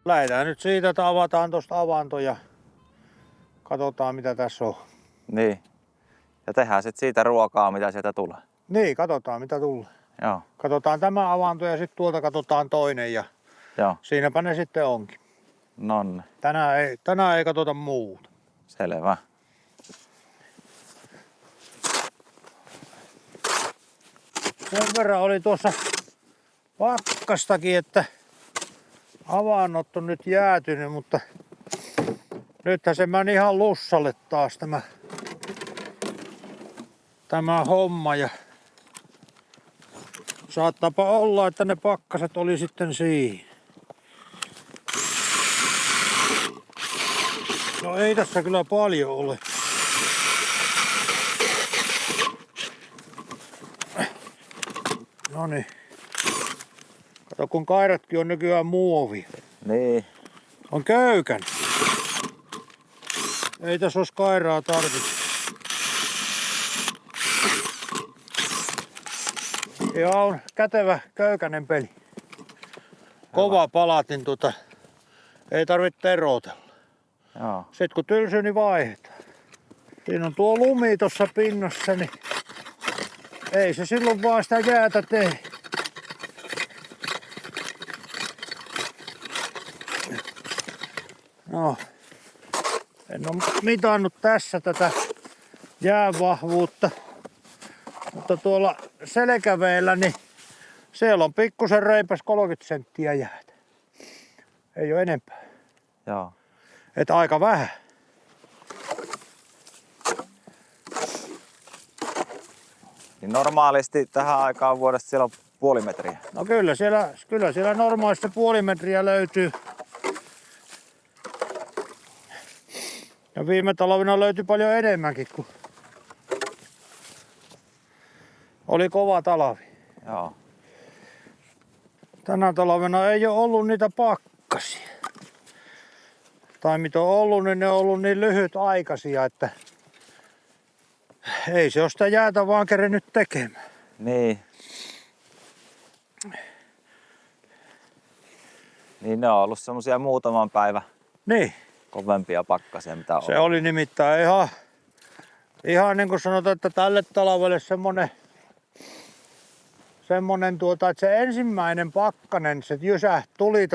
lähdetään nyt siitä, että avataan tuosta avanto ja katsotaan mitä tässä on. Niin. Ja tehdään sitten siitä ruokaa, mitä sieltä tulee. Niin, katsotaan mitä tulee. Joo. Katsotaan tämä avanto ja sitten tuolta katsotaan toinen ja Joo. siinäpä ne sitten onkin. Nonne. Tänään ei katsota muuta. Selvä. Sen verran oli tuossa pakkastakin, että avannot on nyt jäätynyt, mutta nythän se meni ihan lussalle taas tämä homma. Ja saattaapa olla, että ne pakkaset oli sitten siinä. No ei tässä kyllä paljon ole. Noniin. Kato kun kairatkin on nykyään muovi. Niin. On köykän. Ei tässä olisi kairaa tarvitse. Ja on kätevä köykänen peli. Kova palatin ei tarvitse erotella. Joo. Sitten kun tylsyy, niin vaihdetaan. Siinä on tuo lumi tuossa pinnassa, niin ei se silloin vaan sitä jäätä tee. No, en ole mitannut tässä tätä jäävahvuutta, mutta tuolla selkäveellä, niin siellä on pikkusen reipäs 30 senttiä jäätä. Ei ole enempää. Joo. Et aika vähän. Niin normaalisti tähän aikaan vuodesta siellä on puoli metriä. No kyllä siellä normaalisti puoli metriä löytyy. Ja viime talvena löytyi paljon enemmänkin, kun oli kova talvi. Joo. Tänä talvena ei ole ollut niitä pakkasia. Tai mitä on ollut, niin ne on ollut niin lyhytaikaisia, että ei se ole sitä jäätä vaan kerennyt tekemään. Niin. Niin ne on ollut semmosia muutaman päivän Niin. kovempia pakkasia, mitä on. Se oli nimittäin ihan niin kuin sanotaan, että tälle talvelle semmonen että se ensimmäinen pakkanen, se tuli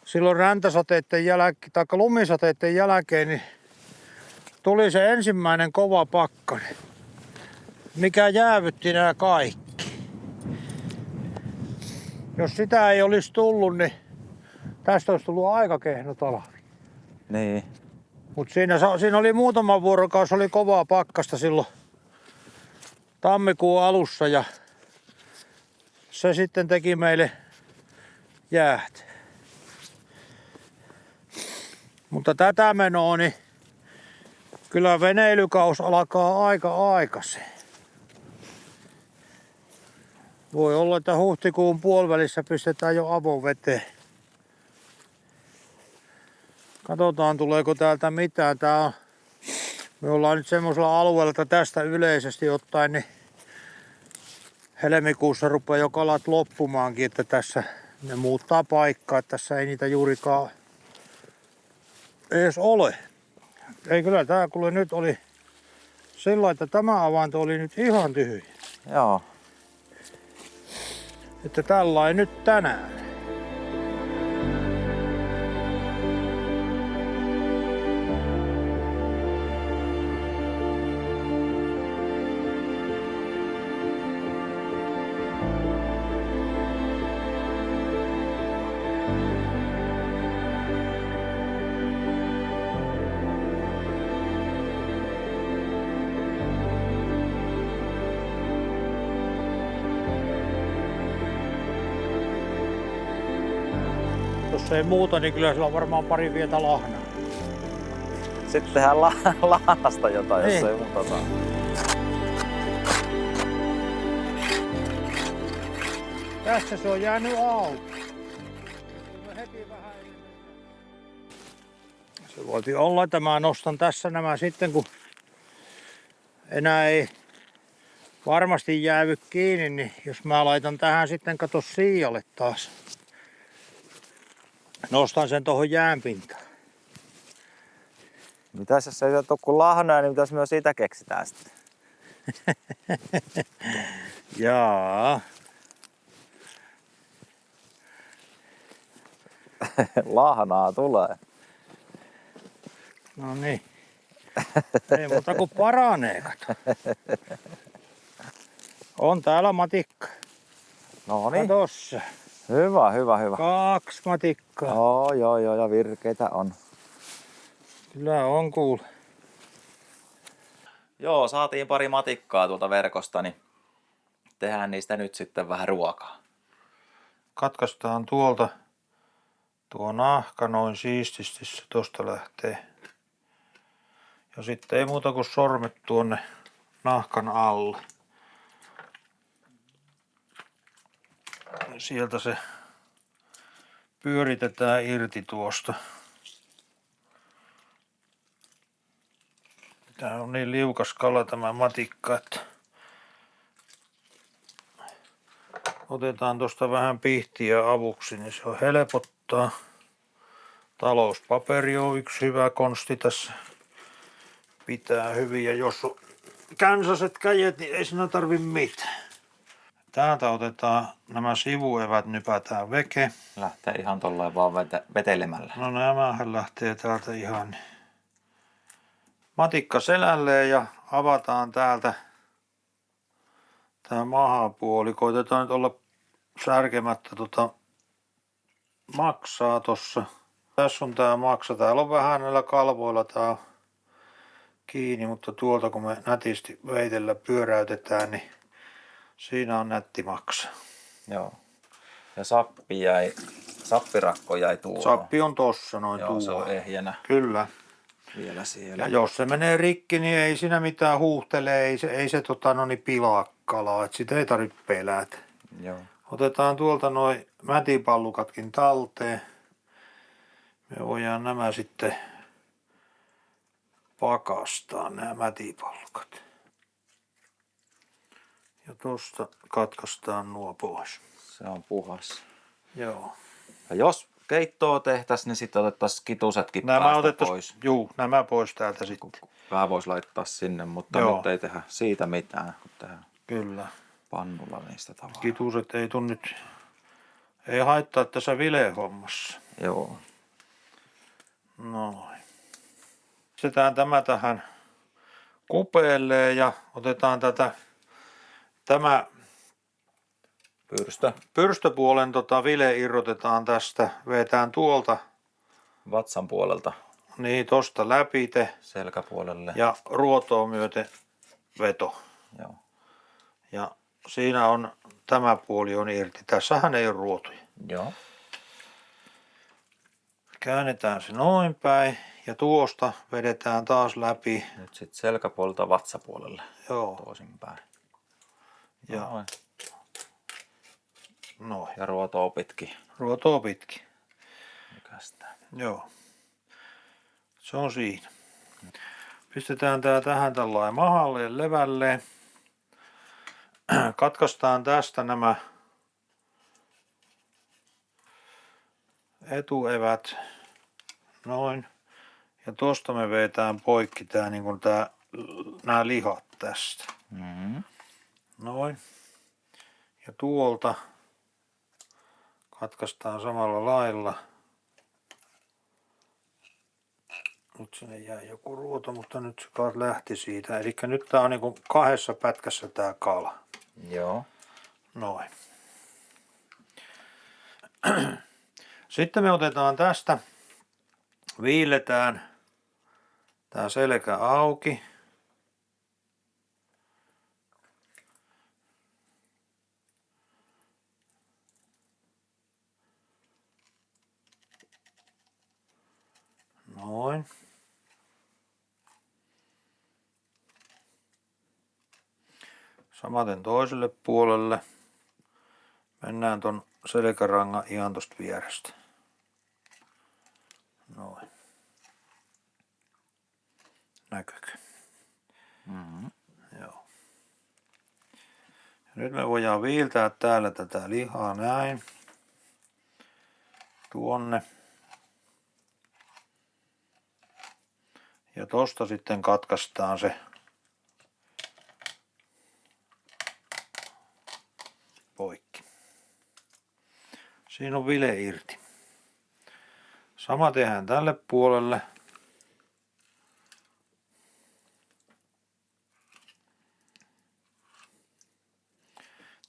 silloin räntäsateiden jälkeen, tai lumisateiden jälkeen, niin tuli se ensimmäinen kova pakkanen, mikä jäävytti nämä kaikki. Jos sitä ei olisi tullut, niin tästä olisi tullut aika kehno talvi. Niin. Mutta siinä oli muutama vuorokausi, oli kovaa pakkasta silloin tammikuun alussa ja se sitten teki meille jäät. Mutta tätä menoa, niin kyllä veneilykaus alkaa aika aikaisin. Voi olla, että huhtikuun puolivälissä pistetään jo avoveteen. Katsotaan tuleeko täältä mitään. Me ollaan nyt semmoisella alueella, että tästä yleisesti ottaen niin helmikuussa rupeaa jo kalat loppumaankin, että tässä ne muuttaa paikkaa, että tässä ei niitä juurikaan edes ole. Ei kyllä tää kuule nyt oli sillä, että tämä avanto oli nyt ihan tyhjä. Joo. Että tällainen nyt tänään. Jos ei muuta, niin kyllä sillä on varmaan pari vietä lahnaa. Sitten tehdään lahnasta jotain, Niin. jos ei muuta saa. Tässä se on jäänyt auki. Heti vähän se voiti olla, että mä nostan tässä nämä sitten, kun enää ei varmasti jäävy kiinni, niin jos mä laitan tähän sitten kato siialle taas. Nostan sen tuohon jäänpintaan. Mitäs jos ei ole kuin lahnoja, niin mitäs me siitä keksitään sitten? Jaa. Lahnaa tulee. No niin. Ei muuta kuin paranee, kato. On täällä matikka. No niin. Tossa. Hyvä, hyvä, hyvä. 2 matikkaa. Joo, ja virkeitä on. Kyllä on kuule. Joo, saatiin pari matikkaa tuolta verkosta, niin tehdään niistä nyt sitten vähän ruokaa. Katkaistaan tuolta tuo nahka noin siististi, se tosta lähtee. Ja sitten ei muuta kuin sormet tuonne nahkan alle. Sieltä se pyöritetään irti tuosta. Tää on niin liukas kala tämä matikka, että otetaan tuosta vähän pihtiä avuksi, niin se on helpottaa. Talouspaperi on yksi hyvä konsti tässä. Pitää hyvin, ja jos on känsäiset kädet, niin ei siinä tarvi mitään. Täältä otetaan nämä sivuevät, nypätään veke. Lähtee ihan tolleen vaan vetelemällä. No nämähän lähtee täältä ihan matikka selälleen ja avataan täältä tämä mahapuoli. Koitetaan nyt olla särkemättä maksaa tossa. Tässä on tää maksa. Täällä on vähän näillä kalvoilla tää kiinni, mutta tuolta kun me nätisti veitellä pyöräytetään, niin siinä on nätti maksa. Joo. Ja sappirakko jäi tuohon. Sappi on tossa noin Joo, tuolla. se on ehjänä Kyllä. vielä siellä. Ja jos se menee rikki, niin ei siinä mitään huuhtele, ei se pilaa kalaa, että sitä ei tarvitse pelätä. Joo. Otetaan tuolta noin mätipallukatkin talteen. Me voidaan nämä sitten pakastaa, nämä mätipallukat. Ja tosta katkaistaan nuo pois. Se on puhas. Joo. Ja jos keittoa tehtäisiin, niin sitten otettaisiin kitusetkin pois. Juu, nämä pois täältä sitten. Vähän voisi laittaa sinne, mutta Joo. nyt ei tehdä siitä mitään, kun tehdään Kyllä. pannulla niistä tavallaan. Kituset ei tuu nyt, ei haittaa tässä bilehommassa. Joo. Noin. Pistetään tämä tähän kupeelleen ja otetaan tämä pyrstöpuolen vile irrotetaan tästä, vetään tuolta Vatsan puolelta niin tosta läpite selkäpuolelle. ja ruotoa myöten veto. Joo. Ja siinä on tämä puoli on irti. Tässähän ei ole ruotoja. Joo. Käännetään se noin päin ja tuosta vedetään taas läpi. Nyt sitten selkäpuolelta vatsapuolelle. Joo. Toisinpäin. Ja Noin. noin. Ja ruotoa pitkin. Ruotoa pitkin. Nykästään. Joo. Se on siinä. Pistetään tää tähän tällainen mahalle levälle. Katkaistaan tästä nämä etuevät. Noin. Ja tosta me vetään poikki tää niin kuin nämä lihat tästä. Mm-hmm. Noin. Ja tuolta katkaistaan samalla lailla. Nyt sinne jäi joku ruoto, mutta nyt se kaat lähti siitä. Eli nyt tää on niinku 2 pätkässä tää kala. Joo. Noin. Sitten me otetaan tästä, viilletään tää selkä auki. Noin. Samaten toiselle puolelle. Mennään ton selkärangan ihan tosta vierestä. Noin. Näkyykö? Mm-hmm. Joo. Ja nyt me voidaan viiltää täällä tätä lihaa näin. Tuonne. Ja tosta sitten katkaistaan se poikki. Siinä on vile irti. Sama tehdään tälle puolelle.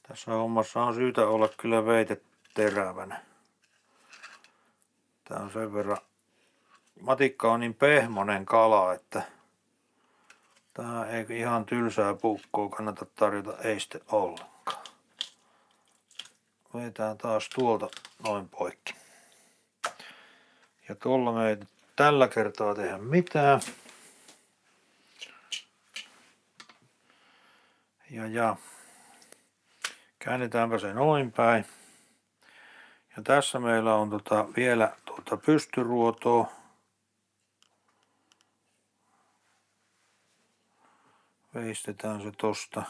Tässä hommassa on syytä olla kyllä veite terävänä. Tää on sen verran, matikka on niin pehmonen kala, että tää ei ihan tylsää puukkoa kannata tarjota eiste ollenkaan. Vetään taas tuolta noin poikki. Ja tuolla me ei tällä kertaa tehdä mitään. Ja käännetäänpä se noin päin. Ja tässä meillä on vielä pystyruotoa. Veistetään se tosta.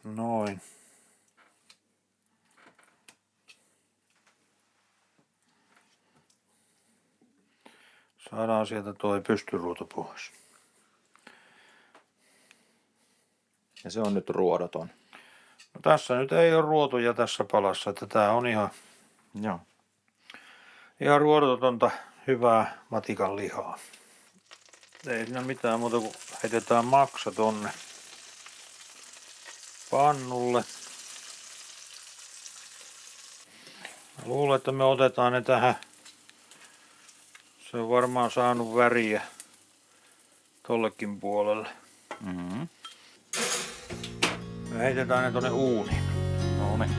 Noin. Saadaan sieltä toi pystyruoto pois. Ja se on nyt ruodoton. No tässä nyt ei ole ruotoja tässä palassa, että tää on ihan ruodotonta hyvää matikan lihaa. Ei siinä mitään muuta kuin heitetään maksa tonne pannulle. Mä luulen, että me otetaan ne tähän. Se on varmaan saanut väriä tollekin puolelle. Mm-hmm. Me heitetään ne tonne uuniin. Noniin.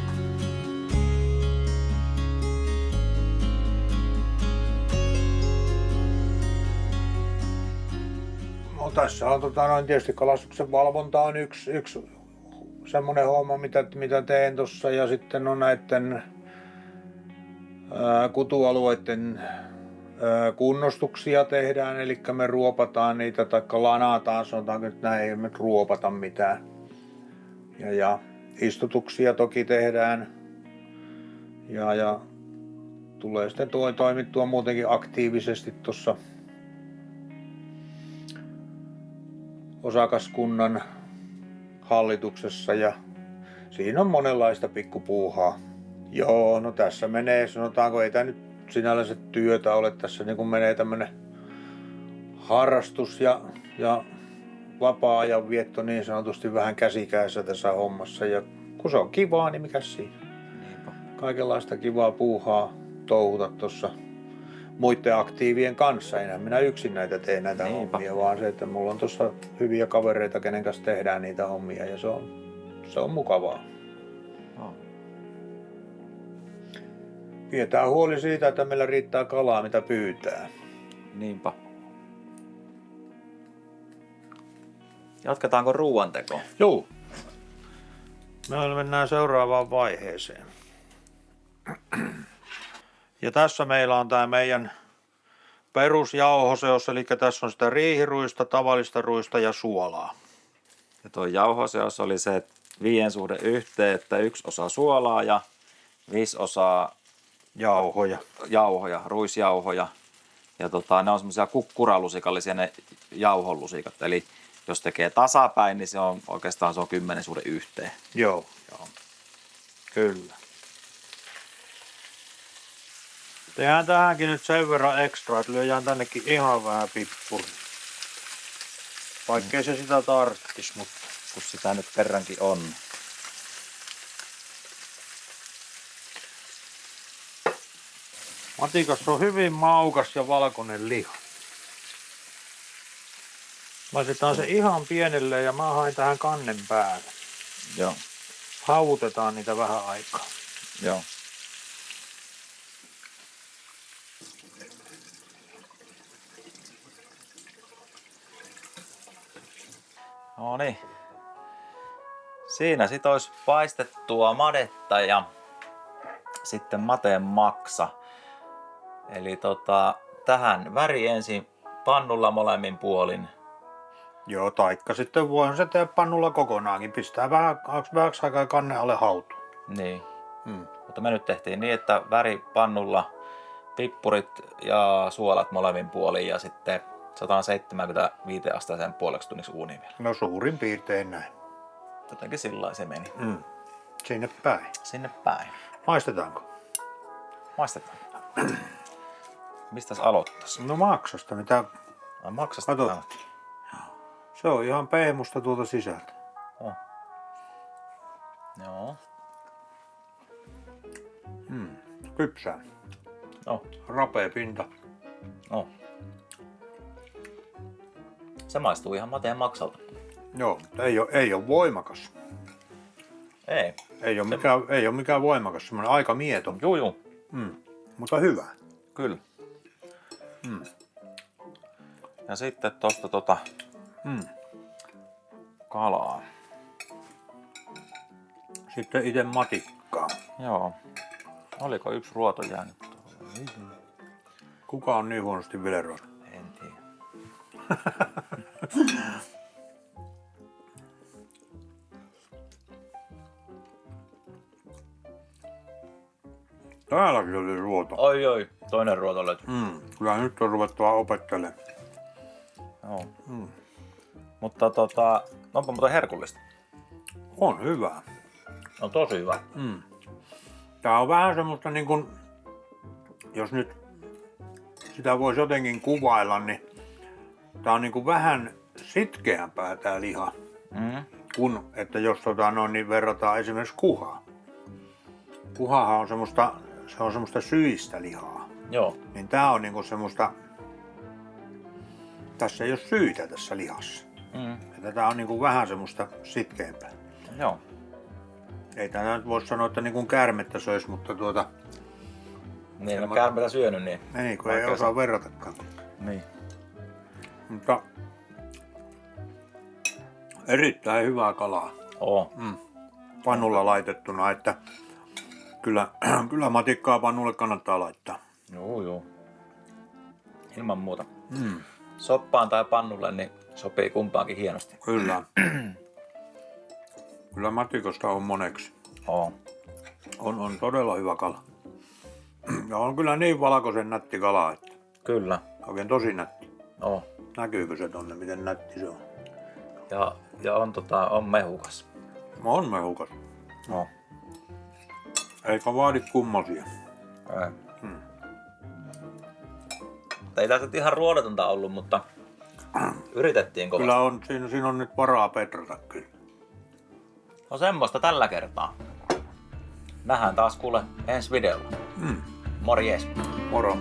No tässä on tietysti kalastuksen valvonta on yksi semmonen homma, mitä teen tossa, ja sitten on näitten kutualueiden kunnostuksia tehdään, eli me ruopataan niitä tai lanataan, sanotaanko nyt näin, ei me ruopata mitään. Ja istutuksia toki tehdään ja tulee sitten toimittua muutenkin aktiivisesti tuossa osakaskunnan hallituksessa, ja siinä on monenlaista pikkupuuhaa. Joo, no tässä menee, sanotaanko, ei tämä nyt sinällänsä työtä ole, tässä niin kuin menee tämmönen harrastus ja vapaa-ajan vietto niin sanotusti vähän käsikädessä tässä hommassa, ja kun se on kivaa, niin mikäs siinä? Niinpä. Kaikenlaista kivaa puuhaa touhuta tuossa muiden aktiivien kanssa. Enää minä yksin näitä teen näitä hommia, vaan se, että mulla on tuossa hyviä kavereita, kenen kanssa tehdään niitä hommia, ja se on mukavaa. No. Pidetään huoli siitä, että meillä riittää kalaa, mitä pyytää. Niinpä. Jatketaanko ruuantekoon? Joo. Me mennään seuraavaan vaiheeseen. Ja tässä meillä on tämä meidän perusjauhoseos, eli tässä on sitä riihiruista, tavallista ruista ja suolaa. Ja tuo jauhoseos oli se 5:1, että 1 osa suolaa ja 5 osaa jauhoja, ruisjauhoja. Ja ne on semmoisia kukkuralusikallisia ne jauholusikat. Eli jos tekee tasapäin, niin se on oikeastaan 10:1. Joo. Kyllä. Tehdään tähänkin nyt sen verran ekstra, että lyödään tännekin ihan vähän pippuri. Vaikkei se sitä tarttis, mutta kun sitä nyt kerrankin on. matikassa on hyvin maukas ja valkoinen liha. Laitetaan se ihan pienelle ja mä hain tähän kannen päälle. Joo. Hautetaan niitä vähän aikaa. Joo. No niin. Siinä sit olisi paistettua madetta ja sitten mateen maksa. Eli tähän väri ensin pannulla molemmin puolin. Joo, taikka sitten voihan se tehdä pannulla kokonaankin. Pistää vähäksi aikaa kannen alle hautuun. Niin. Mutta me nyt tehtiin niin, että väri pannulla, pippurit ja suolat molemmin puolin ja sitten 175 asteeseen puoleksi tunniksi uuniin vielä. No suurin piirtein näin. Jotenkin sillä se meni. Sinne päin. Sinne päin. Maistetaanko? Maistetaan. Mistäs aloittais? No maksasta, mitä Maksasta. katsottiin. Se on ihan pehmusta tuolta sisältä. Joo. Kypsää. No. Rapea pinta. No. Se maistuu ihan mateen maksalta. Joo, ei ole voimakas. Ei. Ei ole mikään voimakas, semmoinen aika mieto. Juu. Mutta hyvä. Kyllä. Ja sitten tosta kalaa. Sitten itse matikkaa. Joo. Oliko yksi ruoto jäänyt tuohon? Kuka on niin huonosti veleroinut? En tiedä. Täälläkin oli ruoto. Oi, toinen ruoto löytyi. Kyllä nyt on ruvettava opettelemaan. Joo. Mutta onpa muuten herkullista. On hyvä. On tosi hyvä. Tää on vähän semmoista niin kuin, jos nyt sitä voisi jotenkin kuvailla, niin tää on niin kuin vähän sitkeämpää tää liha. Kun, että jos niin verrataan esimerkiksi kuhaa. Kuhahan on semmoista syistä lihaa. Joo. Niin tää on niinku semmoista, tässä ei ole syitä tässä lihassa. Että tää on niinku vähän semmoista sitkeämpää. Joo. Ei tää nyt voi sanoa, että niinku käärmettä söisi, mutta Niin, mä käärmetä syönyt, niin. ei, kun ei osaa verratakaan. Niin. Mutta erittäin hyvää kalaa. Oo. Pannulla laitettuna, että kyllä matikkaa pannulle kannattaa laittaa. Joo. Ilman muuta. Soppaan tai pannulle, niin sopii kumpaankin hienosti. Kyllä. Kyllä matikosta on moneksi. Oo. On todella hyvä kala. Ja on kyllä niin valkoisen nätti kala, että Kyllä. oikein tosi nätti. Oo. Näkyykö se tonne, miten nätti se on? Ja on mehukas. On mehukas. Oo. Eikä vaadi kummosia. Ei. Ei tässä ihan ruodotonta ollut, mutta yritettiin kovasti. Kyllä on, siinä on nyt varaa petrata kyllä. No semmoista tällä kertaa. Nähdään taas kuule ensi videolla. Morjes. Moro.